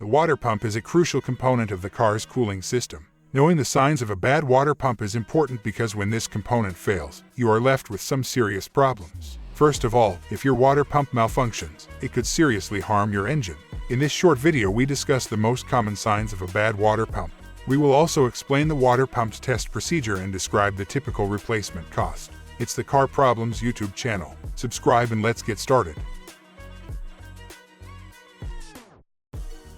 The water pump is a crucial component of the car's cooling system. Knowing the signs of a bad water pump is important because when this component fails, you are left with some serious problems. First of all, if your water pump malfunctions, it could seriously harm your engine. In this short video, we discuss the most common signs of a bad water pump. We will also explain the water pump's test procedure and describe the typical replacement cost. It's the Car Problems YouTube channel. Subscribe and let's get started.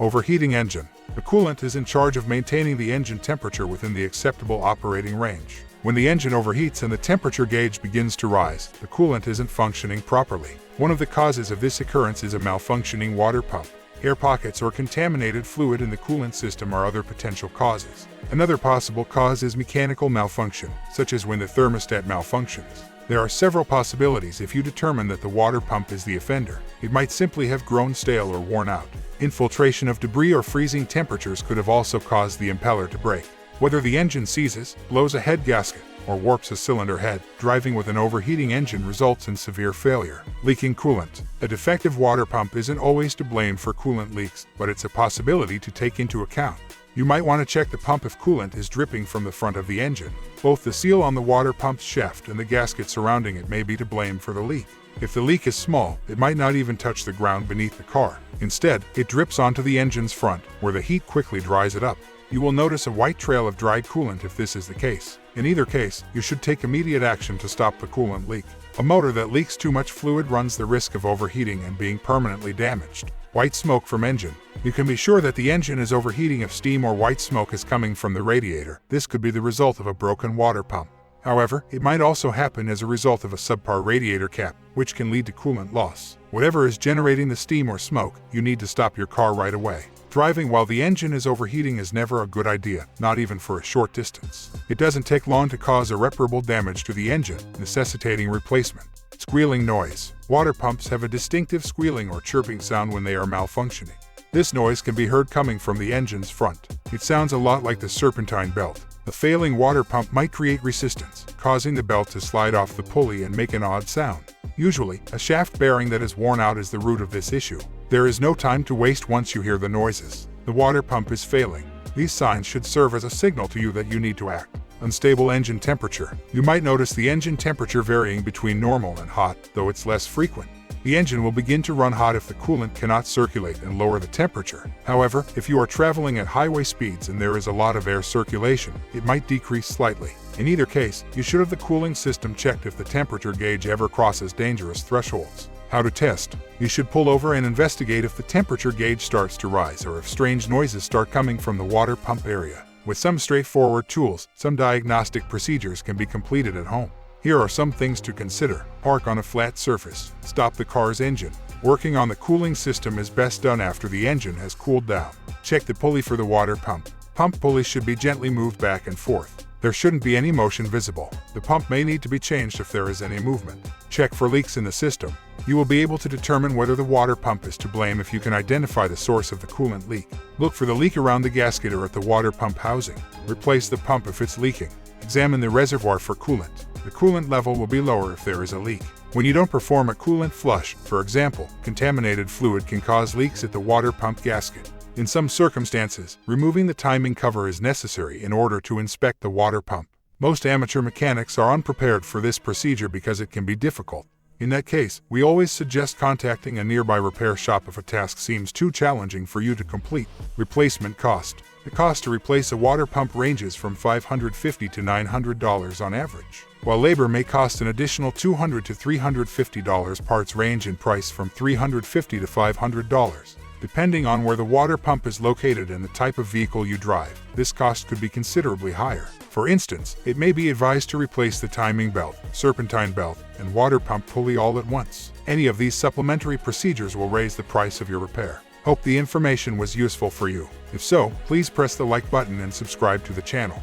Overheating engine. The coolant is in charge of maintaining the engine temperature within the acceptable operating range. When the engine overheats and the temperature gauge begins to rise, the coolant isn't functioning properly. One of the causes of this occurrence is a malfunctioning water pump. Air pockets or contaminated fluid in the coolant system are other potential causes. Another possible cause is mechanical malfunction, such as when the thermostat malfunctions. There are several possibilities if you determine that the water pump is the offender. It might simply have grown stale or worn out. Infiltration of debris or freezing temperatures could have also caused the impeller to break. Whether the engine seizes, blows a head gasket, or warps a cylinder head, driving with an overheating engine results in severe failure. Leaking coolant. A defective water pump isn't always to blame for coolant leaks, but it's a possibility to take into account. You might want to check the pump if coolant is dripping from the front of the engine. Both the seal on the water pump's shaft and the gasket surrounding it may be to blame for the leak. If the leak is small, it might not even touch the ground beneath the car. Instead, it drips onto the engine's front, where the heat quickly dries it up. You will notice a white trail of dried coolant if this is the case. In either case, you should take immediate action to stop the coolant leak. A motor that leaks too much fluid runs the risk of overheating and being permanently damaged. White smoke from engine. You can be sure that the engine is overheating if steam or white smoke is coming from the radiator. This could be the result of a broken water pump. However, it might also happen as a result of a subpar radiator cap, which can lead to coolant loss. Whatever is generating the steam or smoke, you need to stop your car right away. Driving while the engine is overheating is never a good idea, not even for a short distance. It doesn't take long to cause irreparable damage to the engine, necessitating replacement. Squealing noise. Water pumps have a distinctive squealing or chirping sound when they are malfunctioning. This noise can be heard coming from the engine's front. It sounds a lot like the serpentine belt. A failing water pump might create resistance, causing the belt to slide off the pulley and make an odd sound. Usually, a shaft bearing that is worn out is the root of this issue. There is no time to waste once you hear the noises. The water pump is failing. These signs should serve as a signal to you that you need to act. Unstable engine temperature. You might notice the engine temperature varying between normal and hot, though it's less frequent. The engine will begin to run hot if the coolant cannot circulate and lower the temperature. However, if you are traveling at highway speeds and there is a lot of air circulation, it might decrease slightly. In either case, you should have the cooling system checked if the temperature gauge ever crosses dangerous thresholds. How to test. You should pull over and investigate if the temperature gauge starts to rise or if strange noises start coming from the water pump area. With some straightforward tools, some diagnostic procedures can be completed at home. Here are some things to consider. Park on a flat surface. Stop the car's engine. Working on the cooling system is best done after the engine has cooled down. Check the pulley for the water pump. Pump pulleys should be gently moved back and forth. There shouldn't be any motion visible. The pump may need to be changed if there is any movement. Check for leaks in the system. You will be able to determine whether the water pump is to blame if you can identify the source of the coolant leak. Look for the leak around the gasket or at the water pump housing. Replace the pump if it's leaking. Examine the reservoir for coolant. The coolant level will be lower if there is a leak. When you don't perform a coolant flush, for example, contaminated fluid can cause leaks at the water pump gasket. In some circumstances, removing the timing cover is necessary in order to inspect the water pump. Most amateur mechanics are unprepared for this procedure because it can be difficult. In that case, we always suggest contacting a nearby repair shop if a task seems too challenging for you to complete. Replacement cost. The cost to replace a water pump ranges from $550 to $900 on average. While labor may cost an additional $200 to $350, parts range in price from $350 to $500. Depending on where the water pump is located and the type of vehicle you drive, this cost could be considerably higher. For instance, it may be advised to replace the timing belt, serpentine belt, and water pump pulley all at once. Any of these supplementary procedures will raise the price of your repair. Hope the information was useful for you. If so, please press the like button and subscribe to the channel.